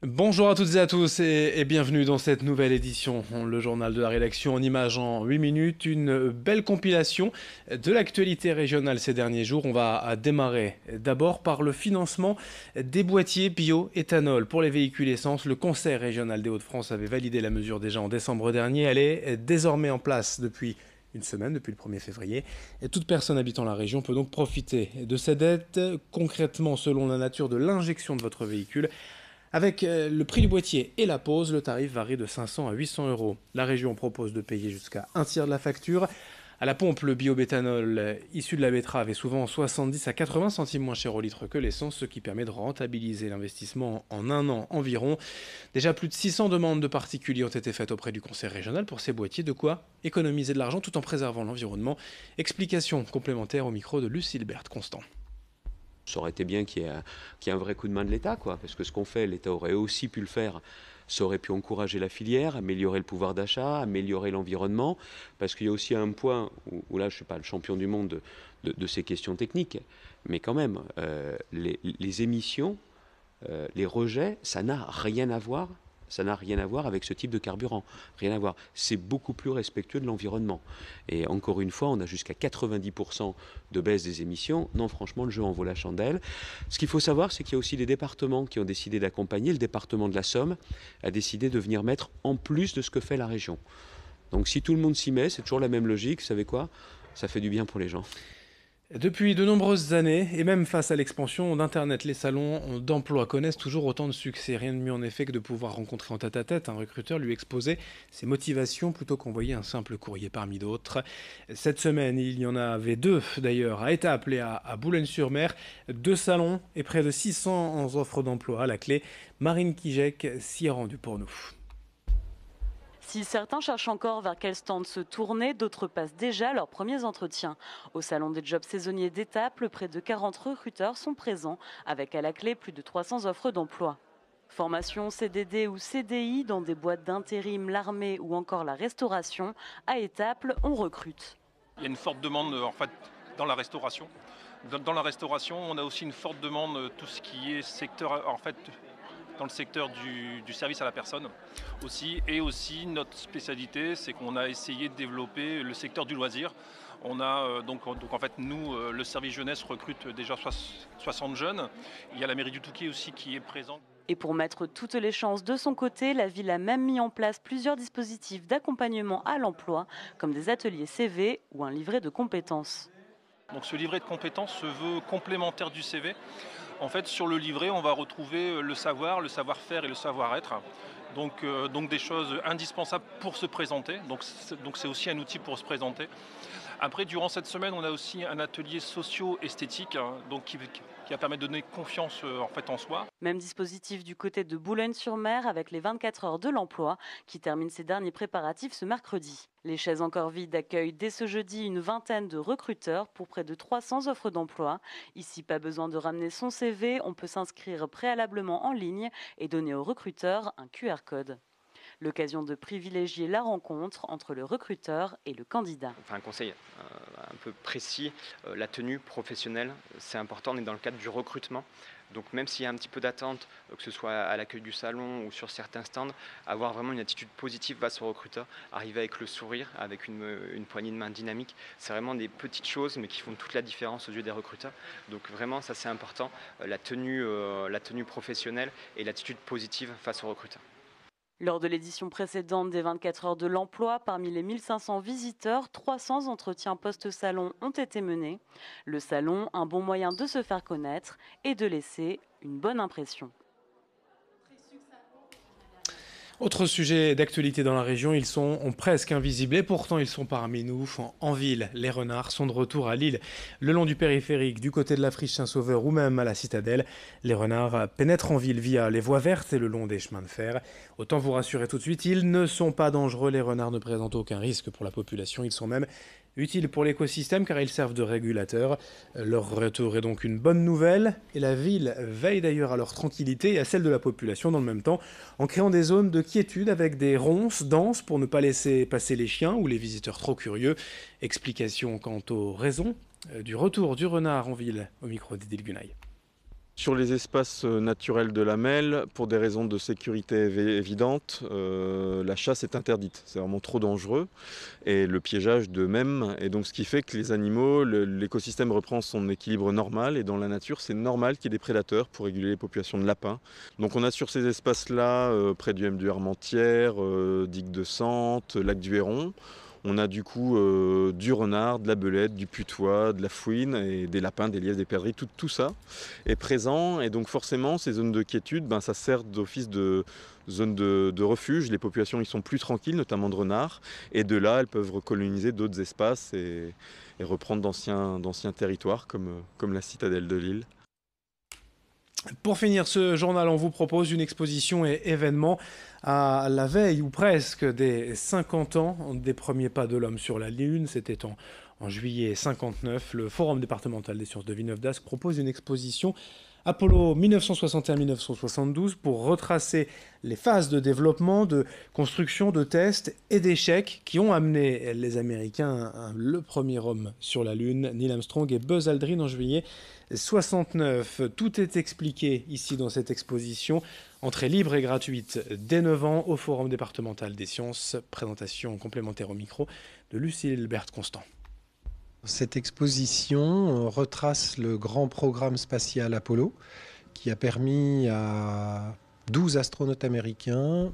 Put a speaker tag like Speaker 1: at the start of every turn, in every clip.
Speaker 1: Bonjour à toutes et à tous et bienvenue dans cette nouvelle édition, le journal de la rédaction en images en 8 minutes, une belle compilation de l'actualité régionale ces derniers jours. On va démarrer d'abord par le financement des boîtiers bioéthanol pour les véhicules essence. Le Conseil régional des Hauts-de-France avait validé la mesure déjà en décembre dernier. Elle est désormais en place depuis une semaine, depuis le 1er février. Et toute personne habitant la région peut donc profiter de cette aide. Concrètement, selon la nature de l'injection de votre véhicule, avec le prix du boîtier et la pose, le tarif varie de 500 à 800 euros. La région propose de payer jusqu'à un tiers de la facture. À la pompe, le biobéthanol issu de la betterave est souvent 70 à 80 centimes moins cher au litre que l'essence, ce qui permet de rentabiliser l'investissement en un an environ. Déjà plus de 600 demandes de particuliers ont été faites auprès du conseil régional pour ces boîtiers, de quoi économiser de l'argent tout en préservant l'environnement. Explication complémentaire au micro de Lucille Berthe Constant.
Speaker 2: Ça aurait été bien qu'il y ait un vrai coup de main de l'État, parce que ce qu'on fait, l'État aurait aussi pu le faire. Ça aurait pu encourager la filière, améliorer le pouvoir d'achat, améliorer l'environnement, parce qu'il y a aussi un point où là, je ne suis pas le champion du monde de ces questions techniques, mais quand même, les émissions, les rejets, ça n'a rien à voir. Ça n'a rien à voir avec ce type de carburant. Rien à voir. C'est beaucoup plus respectueux de l'environnement. Et encore une fois, on a jusqu'à 90% de baisse des émissions. Non, franchement, le jeu en vaut la chandelle. Ce qu'il faut savoir, c'est qu'il y a aussi des départements qui ont décidé d'accompagner. Le département de la Somme a décidé de venir mettre en plus de ce que fait la région. Donc si tout le monde s'y met, c'est toujours la même logique. Vous savez quoi? Ça fait du bien pour les gens.
Speaker 1: Depuis de nombreuses années, et même face à l'expansion d'Internet, les salons d'emploi connaissent toujours autant de succès. Rien de mieux en effet que de pouvoir rencontrer en tête-à-tête un recruteur, lui exposer ses motivations plutôt qu'envoyer un simple courrier parmi d'autres. Cette semaine, il y en avait deux d'ailleurs à Étaples et à Boulogne-sur-Mer. Deux salons et près de 600 offres d'emploi à la clé. Marine Kijek s'y est rendue pour nous.
Speaker 3: Si certains cherchent encore vers quel stand se tourner, d'autres passent déjà leurs premiers entretiens. Au salon des jobs saisonniers d'Étaples, près de 40 recruteurs sont présents, avec à la clé plus de 300 offres d'emploi. Formation CDD ou CDI dans des boîtes d'intérim, l'armée ou encore la restauration, à Étaples, on recrute.
Speaker 4: Il y a une forte demande en fait dans la restauration. Dans la restauration, on a aussi une forte demande tout ce qui est secteur en fait dans le secteur du service à la personne aussi. Et aussi notre spécialité, c'est qu'on a essayé de développer le secteur du loisir. On a donc en fait nous, le service jeunesse recrute déjà 60 jeunes. Il y a la mairie du Touquet aussi qui est présente.
Speaker 3: Et pour mettre toutes les chances de son côté, la ville a même mis en place plusieurs dispositifs d'accompagnement à l'emploi, comme des ateliers CV ou un livret de compétences.
Speaker 4: Donc ce livret de compétences se veut complémentaire du CV. En fait, sur le livret, on va retrouver le savoir, le savoir-faire et le savoir-être. Donc des choses indispensables pour se présenter. Donc c'est aussi un outil pour se présenter. Après, durant cette semaine, on a aussi un atelier socio-esthétique qui va permettre de donner confiance en fait en soi.
Speaker 3: Même dispositif du côté de Boulogne-sur-Mer avec les 24 heures de l'emploi qui terminent ses derniers préparatifs ce mercredi. Les chaises encore vides accueillent dès ce jeudi une vingtaine de recruteurs pour près de 300 offres d'emploi. Ici, pas besoin de ramener son CV, on peut s'inscrire préalablement en ligne et donner au recruteur un QR code. L'occasion de privilégier la rencontre entre le recruteur et le candidat.
Speaker 5: Enfin, un conseil un peu précis, la tenue professionnelle, c'est important, on est dans le cadre du recrutement. Donc même s'il y a un petit peu d'attente, que ce soit à l'accueil du salon ou sur certains stands, avoir vraiment une attitude positive face au recruteur, arriver avec le sourire, avec une poignée de main dynamique, c'est vraiment des petites choses mais qui font toute la différence aux yeux des recruteurs. Donc vraiment ça c'est important, la tenue professionnelle et l'attitude positive face au recruteur.
Speaker 3: Lors de l'édition précédente des 24 heures de l'emploi, parmi les 1500 visiteurs, 300 entretiens post-salon ont été menés. Le salon, un bon moyen de se faire connaître et de laisser une bonne impression.
Speaker 1: Autre sujet d'actualité dans la région, ils sont presque invisibles et pourtant ils sont parmi nous. En ville, les renards sont de retour à Lille. Le long du périphérique, du côté de la friche Saint-Sauveur ou même à la citadelle, les renards pénètrent en ville via les voies vertes et le long des chemins de fer. Autant vous rassurer tout de suite, ils ne sont pas dangereux, les renards ne présentent aucun risque pour la population, ils sont même utiles pour l'écosystème car ils servent de régulateurs. Leur retour est donc une bonne nouvelle et la ville veille d'ailleurs à leur tranquillité et à celle de la population dans le même temps en créant des zones de quiétude avec des ronces denses pour ne pas laisser passer les chiens ou les visiteurs trop curieux. Explication quant aux raisons du retour du renard en ville au micro d'Edil Gunaï.
Speaker 6: Sur les espaces naturels de la Melle, pour des raisons de sécurité évidentes, la chasse est interdite. C'est vraiment trop dangereux. Et le piégeage de même. Et donc ce qui fait que les animaux, l'écosystème reprend son équilibre normal. Et dans la nature, c'est normal qu'il y ait des prédateurs pour réguler les populations de lapins. Donc on a sur ces espaces-là, près du M du Armentières, digue de Sante, lac du Héron, on a du coup du renard, de la belette, du putois, de la fouine et des lapins, des lièvres, des perdrix, tout ça est présent. Et donc forcément, ces zones de quiétude, ça sert d'office de zone de refuge. Les populations y sont plus tranquilles, notamment de renards. Et de là, elles peuvent recoloniser d'autres espaces et reprendre d'anciens territoires comme la citadelle de Lille.
Speaker 1: Pour finir ce journal, on vous propose une exposition et événement à la veille ou presque des 50 ans des premiers pas de l'homme sur la Lune. C'était en juillet 59. Le Forum départemental des sciences de Villeneuve-d'Ascq propose une exposition Apollo 1961-1972 pour retracer les phases de développement, de construction, de tests et d'échecs qui ont amené les Américains le premier homme sur la Lune, Neil Armstrong et Buzz Aldrin en juillet 69. Tout est expliqué ici dans cette exposition. Entrée libre et gratuite dès 9 ans au Forum départemental des sciences. Présentation complémentaire au micro de Lucille Berthe-Constant.
Speaker 7: Cette exposition retrace le grand programme spatial Apollo qui a permis à 12 astronautes américains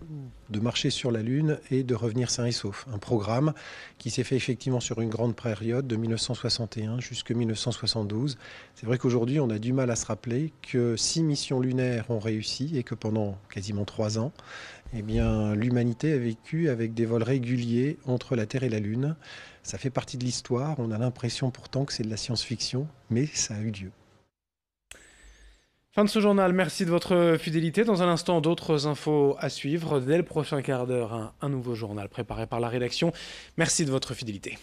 Speaker 7: de marcher sur la Lune et de revenir sains et saufs. Un programme qui s'est fait effectivement sur une grande période de 1961 jusqu'à 1972. C'est vrai qu'aujourd'hui, on a du mal à se rappeler que 6 missions lunaires ont réussi et que pendant quasiment 3 ans, l'humanité a vécu avec des vols réguliers entre la Terre et la Lune. Ça fait partie de l'histoire. On a l'impression pourtant que c'est de la science-fiction, mais ça a eu lieu.
Speaker 1: Fin de ce journal, merci de votre fidélité. Dans un instant, d'autres infos à suivre. Dès le prochain quart d'heure, un nouveau journal préparé par la rédaction. Merci de votre fidélité.